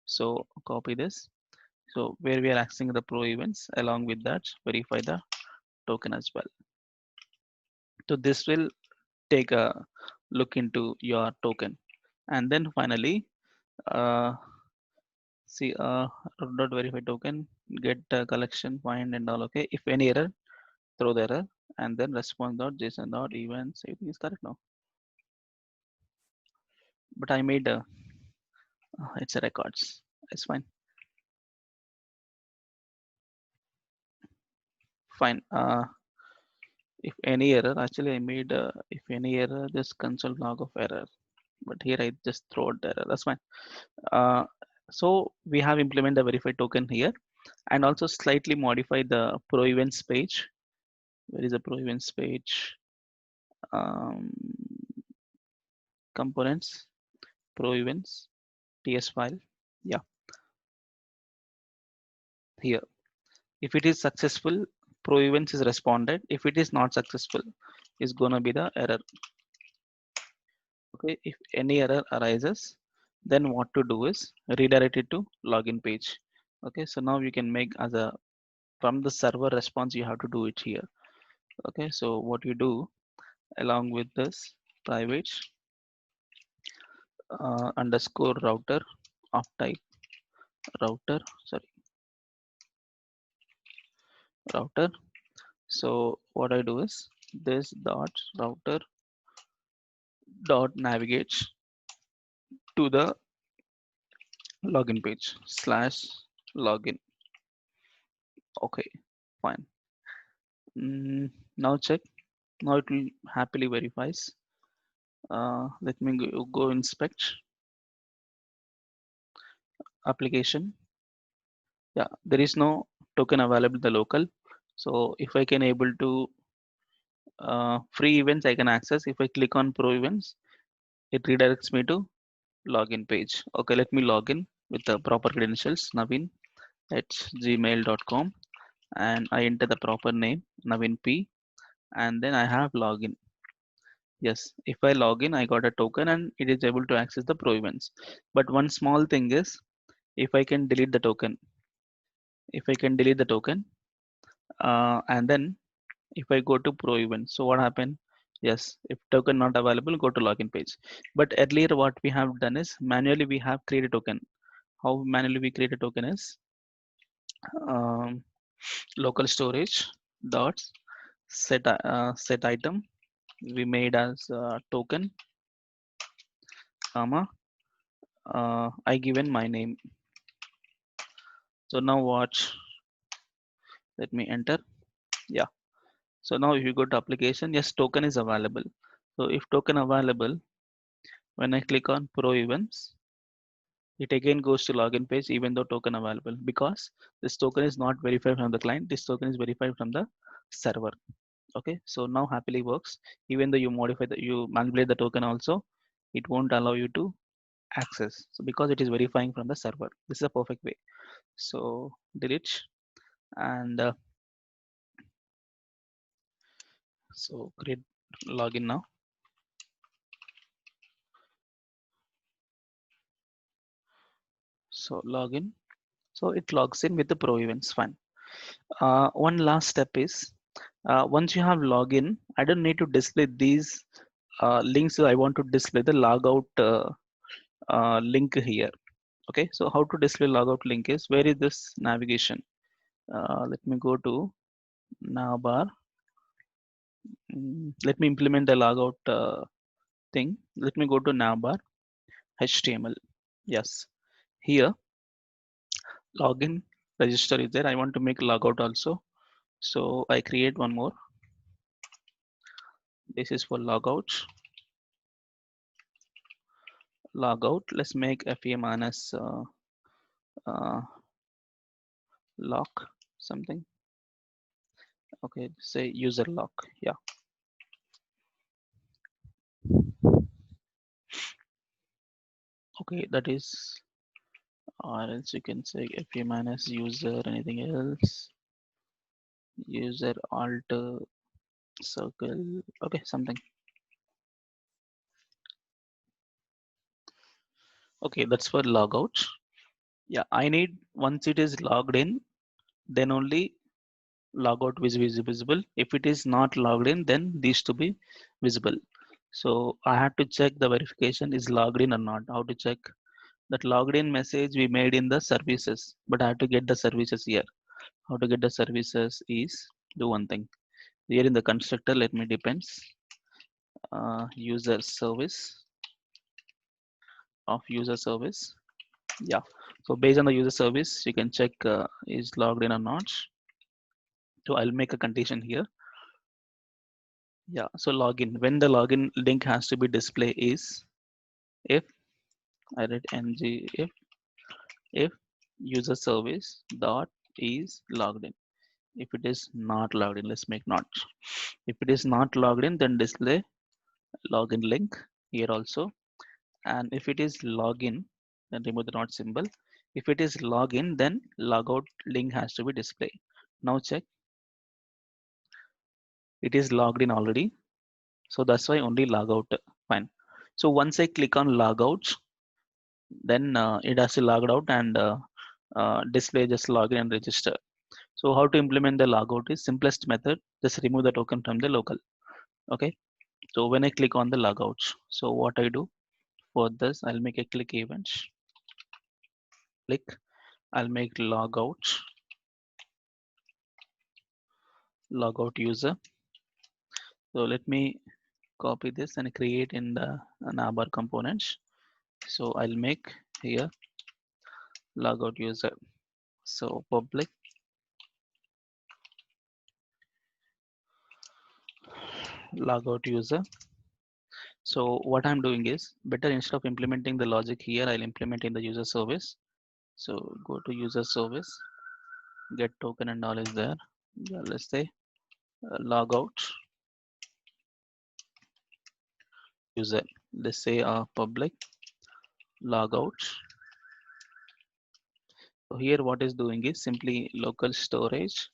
So copy this. So where we are accessing the pro events, along with that, verify the token as well. So this will take a look into your token, and then finally uh, see dot verify token, get collection, find and all. Okay, if any error, throw the error, and then response dot json dot events, everything is correct now. But I made it's a records, it's fine. Fine. If any error, actually I made if any error, just console log of error, but here I just throw the error, that's fine. uh, so we have implemented the verified token here, and also slightly modify the pro events page. Where is the pro events page? um, Components, pro events, ts file. Yeah, here if it is successful, pro events is responded. If it is not successful, is gonna be the error. Okay, if any error arises, then what to do is redirect it to login page. Okay, so now you can make as a from the server response, you have to do it here. Okay, so what you do, along with this private underscore router of type router, sorry, router. So what I do is this dot router dot navigates to the login page slash login. Okay, fine. Now check. Now it will happily verifies. Let me go inspect application. Yeah, there is no token available in the local. So if I can able to free events, I can access. If I click on pro events, it redirects me to login page. Okay, let me log in with the proper credentials, Naveen at gmail.com, and I enter the proper name, Naveen P, and then I have login. Yes, if I log in, I got a token and it is able to access the pro events. But one small thing is, if I can delete the token, if I can delete the token, and then if I go to pro event, so what happened? Yes, if token not available, go to login page. But earlier, what we have done is manually we have created token. How manually we create a token is um, local storage dot set item we made as token, comma I given my name. So now watch. Let me enter. Yeah. So now if you go to application, yes, token is available. So if token available, when I click on pro events, it again goes to login page even though token available, because this token is not verified from the client. This token is verified from the server. Okay. So now happily works. Even though you manipulate the token also, it won't allow you to access. So because it is verifying from the server, this is a perfect way. So delete and so create login now. So login. So it logs in with the pro events. Fine. One last step is once you have login, I don't need to display these links. I want to display the logout link here. Okay, so how to display logout link is, where is this navigation? Let me go to navbar. Let me implement the logout thing. Let me go to navbar HTML. Yes, here login register is there. I want to make logout also. So I create one more. This is for logout. Logout. Let's make FA minus uh, lock something. Okay, say user lock. Yeah. Okay, that is, or else you can say FA minus user, anything else. User alt circle. Okay, something. Okay, that's for logout. Yeah, I need, once it is logged in, then only logout is visible. If it is not logged in, then these to be visible. So I have to check the verification is logged in or not. How to check that logged in message we made in the services, but I have to get the services here. How to get the services is, do one thing here in the constructor. Let me depends user service of user service. Yeah, so based on the user service you can check is logged in or not. So I'll make a condition here. Yeah, so login, when the login link has to be display is if I read ng if user service dot is logged in. If it is not logged in, let's make not. If it is not logged in, then display login link here also. And if it is login, then remove the not symbol. If it is login, then logout link has to be displayed. Now check, it is logged in already. So that's why only logout. Fine. So once I click on logout, then it has to log out and display just login and register. So how to implement the logout is simplest method. Just remove the token from the local. Okay. So when I click on the logout, so what I do for this, I'll make a click event. Click. I'll make logout user. So let me copy this and create in the navbar components. So I'll make here logout user. So public logout user. So what I'm doing is, better instead of implementing the logic here, I'll implement in the user service. So go to user service, get token and all is there. Yeah, let's say logout user. Let's say public logout. So here what is doing is simply local storage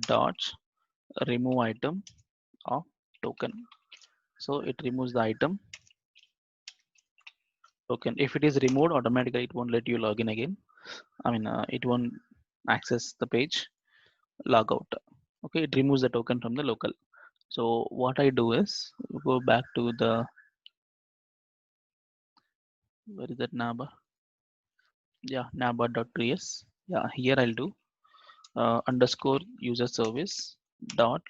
dot remove item of token. So it removes the item token. If it is removed, automatically it won't let you log in again. I mean, it won't access the page. Logout. Okay, it removes the token from the local. So what I do is go back to the, where is that navbar? Yeah, navbar.ts. Yeah, here I'll do underscore user service dot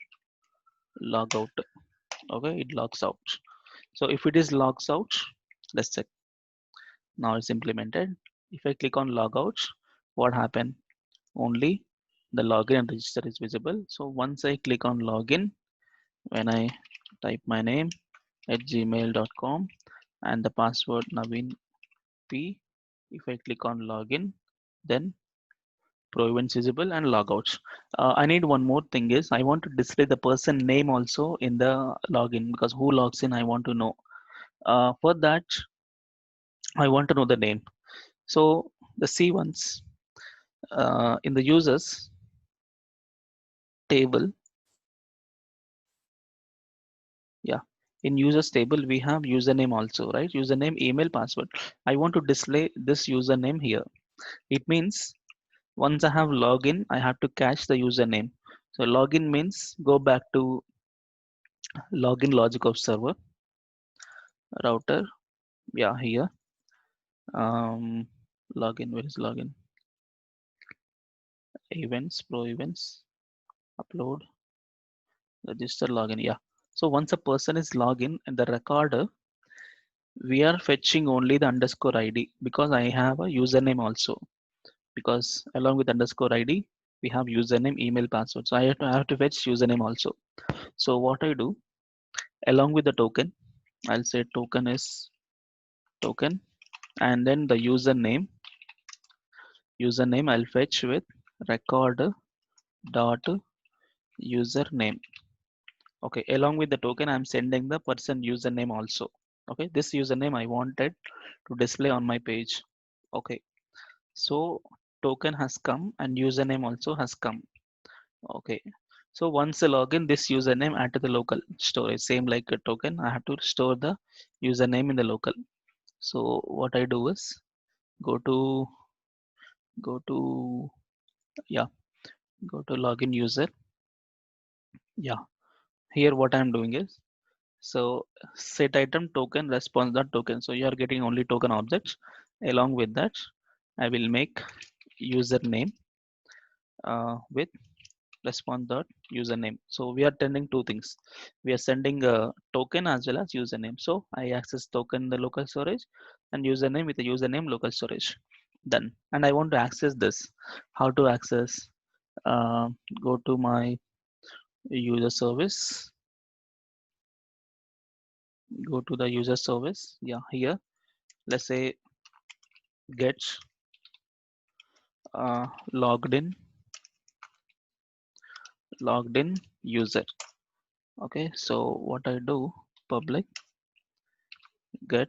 logout. Okay, it logs out. So if it is logs out, let's check. Now it's implemented. If I click on logout, what happened? Only the login and register is visible. So once I click on login, when I type my name at gmail.com and the password Naveen P, if I click on login, then pro events visible and logouts. I need one more thing is, I want to display the person name also in the login, because who logs in I want to know. For that I want to know the name. So the C ones in the users table, yeah, in users table we have username also, right? Username, email, password. I want to display this username here. It means once I have login, I have to cache the username. So login means go back to login logic of server router. Yeah, here. Login. Where is login? Events, pro events, upload, register login. Yeah. So once a person is login in the recorder, we are fetching only the underscore ID because I have a username also. Because along with underscore ID, we have username, email, password. So I have to fetch username also. So what I do along with the token, I'll say token is token, and then the username I'll fetch with record dot username. Okay, along with the token, I'm sending the person username also. Okay, this username I wanted to display on my page. Okay, so token has come and username also has come. Okay, so once I log in, this username add to the local storage, same like a token. I have to store the username in the local. So what I do is go to go to yeah go to login user. Yeah, here what I'm doing is, so set item token response dot token. So you are getting only token objects. Along with that, I will make username with response dot username. So we are sending two things. We are sending a token as well as username. So I access token in the local storage and username with the username local storage. Done. And I want to access this. How to access? Uh, Go to my user service. Go to the user service. Yeah, here. Let's say get logged in user. Okay, so what I do, public get,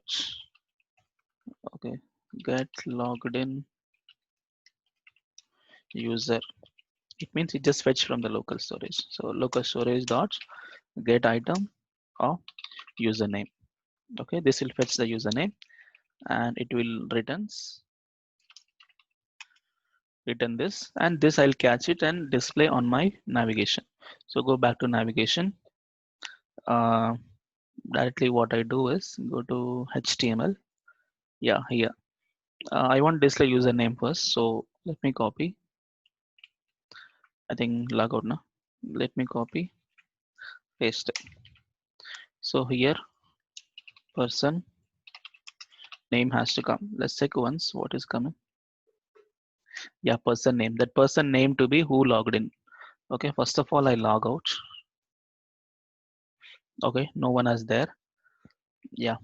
okay, get logged in user. It means it just fetch from the local storage. So local storage dot get item of username. Okay, this will fetch the username and it will return this, and this I'll catch it and display on my navigation. So go back to navigation. uh, Directly what I do is go to HTML. Yeah, here I want display username first, so let me copy. I think log out now. Let me copy, paste it. So here person name has to come. Let's check once what is coming. Yeah, person name. That person name to be who logged in. Okay, first of all I log out. Okay, no one is there. Yeah,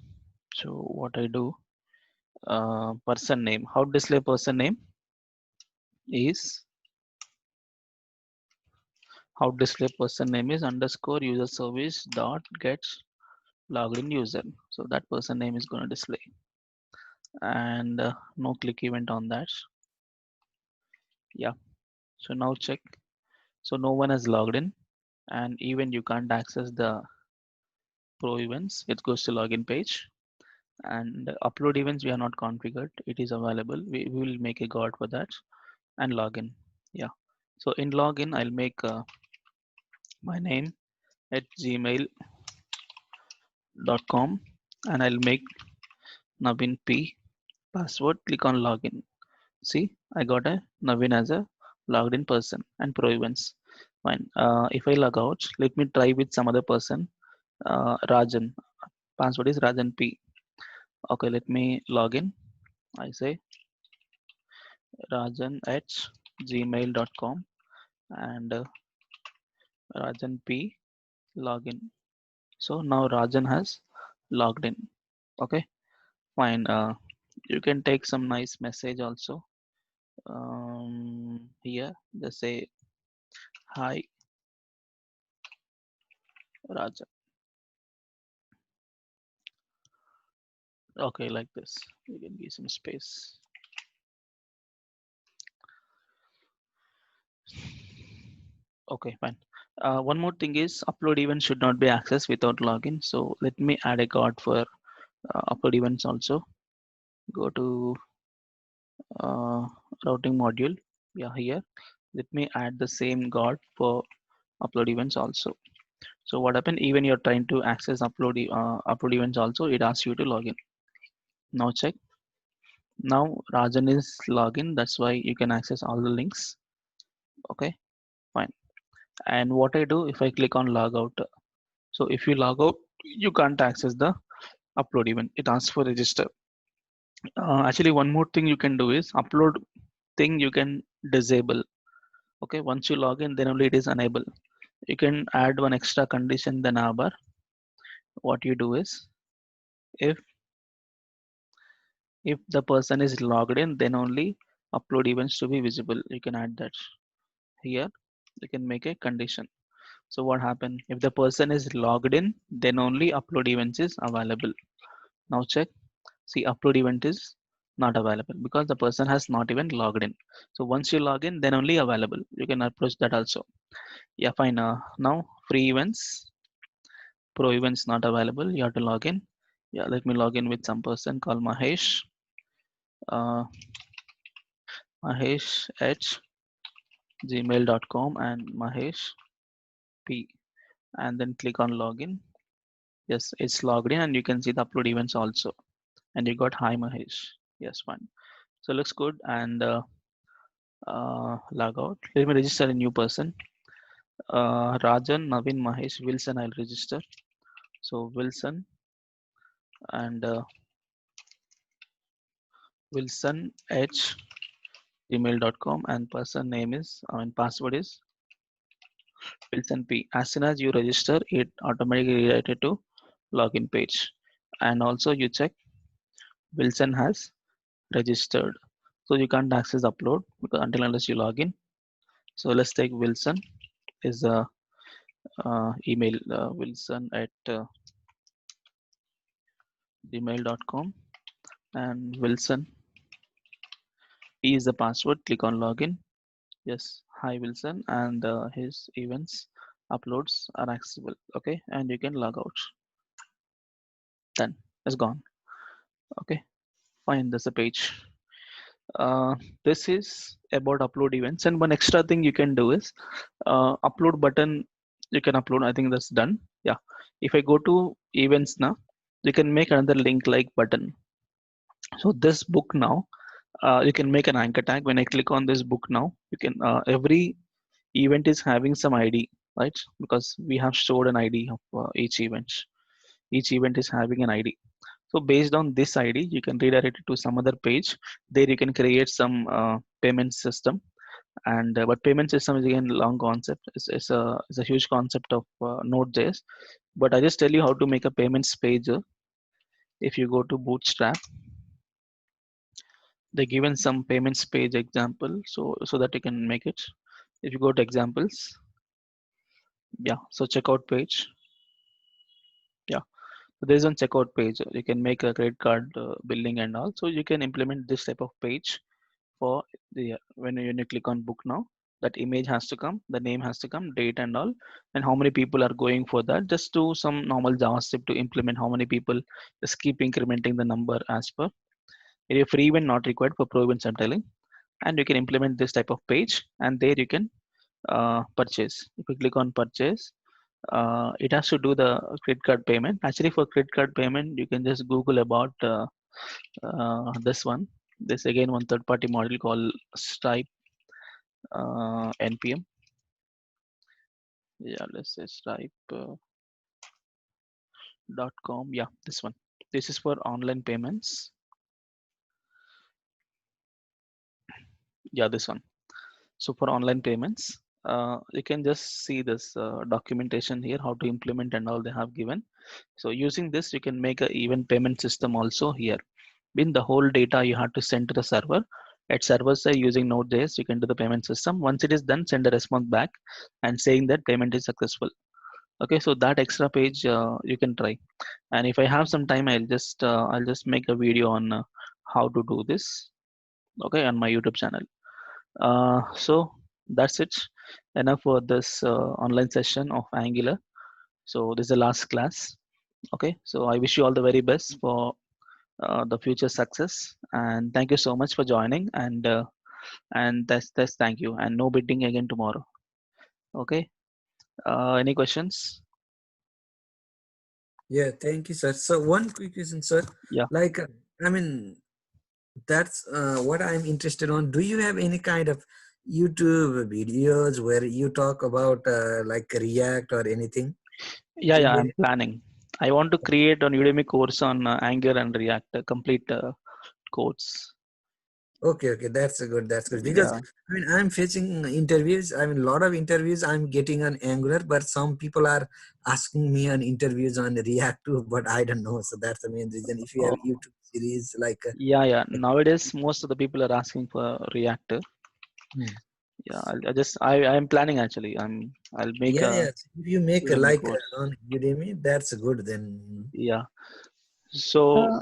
so what I do, person name. How to display person name is, how to display person name is underscore user service dot get logged in user. So that person name is going to display, and no click event on that. Yeah, so now check. So no one has logged in, and even you can't access the pro events. It goes to login page, and upload events we are not configured. It is available. We will make a guard for that and login. Yeah. So in login, I'll make my name at gmail.com, and I'll make Navin P password. Click on login. See, I got a Navin as a logged in person and pro events. Fine. If I log out, let me try with some other person. Rajan. Password is Rajan P. Okay, let me log in. I say Rajan at gmail.com and Rajan P login. So now Rajan has logged in. Okay, fine. You can take some nice message also. Here they say hi Rajan. Okay, like this. You can give some space. Okay, fine. One more thing is upload event should not be accessed without login. So let me add a guard for upload events also. Go to uh, routing module. Yeah, here let me add the same guard for upload events also. So what happened, even you're trying to access upload events also, it asks you to log in. Now check. Now Rajan is login, that's why you can access all the links. Okay, fine. And what I do, if I click on log out, so if you log out, you can't access the upload event. It asks for register. Actually, one more thing you can do is upload thing you can disable. Okay, once you log in, then only it is enable. You can add one extra condition, the navbar. What you do is, if the person is logged in, then only upload events to be visible. You can add that here. You can make a condition. So what happened, if the person is logged in, then only upload events is available. Now check. See, upload event is not available because the person has not even logged in. So once you log in, then only available. You can approach that also. Yeah, fine. Now free events, pro events not available. You have to log in. Yeah, let me log in with some person called Mahesh. uh, Mahesh h gmail.com and Mahesh p, and then click on login. Yes, it's logged in and you can see the upload events also. And you got hi Mahesh. Yes, fine. So looks good. And log out. Let me register a new person. Rajan, Navin, Mahesh, Wilson. I'll register. So Wilson and Wilson h gmail.com, and person name is, password is Wilson P. As soon as you register, it automatically redirected to login page. And also you check Wilson has registered. So you can't access upload because until unless you log in. So let's take Wilson is a email, Wilson at gmail.com, and Wilson P is the password. Click on login. Yes, hi Wilson, and his events uploads are accessible. Okay, and you can log out. Done. It's gone. Okay, fine. There's a page. Uh, this is about upload events, and one extra thing you can do is upload button. You can upload. I think that's done. Yeah. If I go to events now, you can make another link like button. So this book now, you can make an anchor tag. When I click on this book now, you can every event is having some ID, right? Because we have stored an ID of each event. Each event is having an ID. So based on this ID, you can redirect it to some other page. There you can create some payment system. And but payment system is again long concept. It's a huge concept of Node.js. But I just tell you how to make a payments page. If you go to Bootstrap, they given some payments page example, so that you can make it. If you go to examples, yeah, so checkout page, yeah, so there's one checkout page. You can make a credit card billing and all. So you can implement this type of page for the when you click on book now. That image has to come, the name has to come, date and all, and how many people are going for that. Just do some normal JavaScript to implement how many people. Just keep incrementing the number as per. It is free event not required, for pro events I'm telling. And you can implement this type of page, and there you can purchase. If you click on purchase, it has to do the credit card payment. Actually, for credit card payment, you can just Google about this one. This again one third party model called Stripe NPM. Yeah, let's say stripe.com. Yeah, this one. This is for online payments. Yeah, this one. So for online payments, you can just see this documentation here, how to implement and all they have given. So using this, you can make a even payment system also here. In the whole data you have to send to the server. At server side using Node.js, you can do the payment system. Once it is done, send a response back and saying that payment is successful. Okay, so that extra page you can try. And if I have some time, I'll just make a video on how to do this. Okay, on my YouTube channel. So that's it. Enough for this online session of Angular. So this is the last class. Okay, so I wish you all the very best for the future success. And thank you so much for joining. And that's thank you. And no bidding again tomorrow. Okay. Any questions? Yeah, thank you, sir. So one quick question, sir. Yeah. Like, I mean, that's what I'm interested on. Do you have any kind of YouTube videos where you talk about like React or anything? Yeah. In I'm planning. I want to create an Udemy course on Angular and React, a complete course. okay, that's good. That's good because Yeah. I mean I'm facing interviews. I mean a lot of interviews I'm getting on Angular, but some people are asking me on interviews on React too. But I don't know. So that's the main reason. If you have Oh, YouTube series like, yeah. Nowadays, most of the people are asking for React. hmm. Yeah. I'm planning actually. I'll make Yeah, a yeah. If you make a, Udemy like course. on Udemy, that's good then. Yeah. So Uh,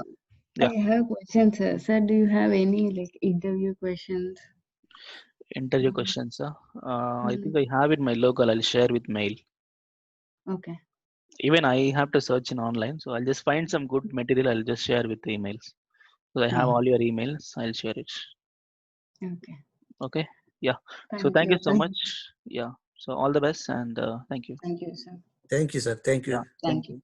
I yeah, have questions, sir. Sir, do you have any like interview questions? interview questions. I think Mm, I have it in my local. I'll share with mail. okay. Even I have to search in online, so I'll just find some good material. I'll just share with the emails. So I have Okay. all your emails. I'll share it. Okay. Okay. Yeah. So Thank thank you you. so much. Yeah. So all the best and thank you. Thank you, sir. Thank you, sir. Thank Yeah. you. Thank Thank you. you.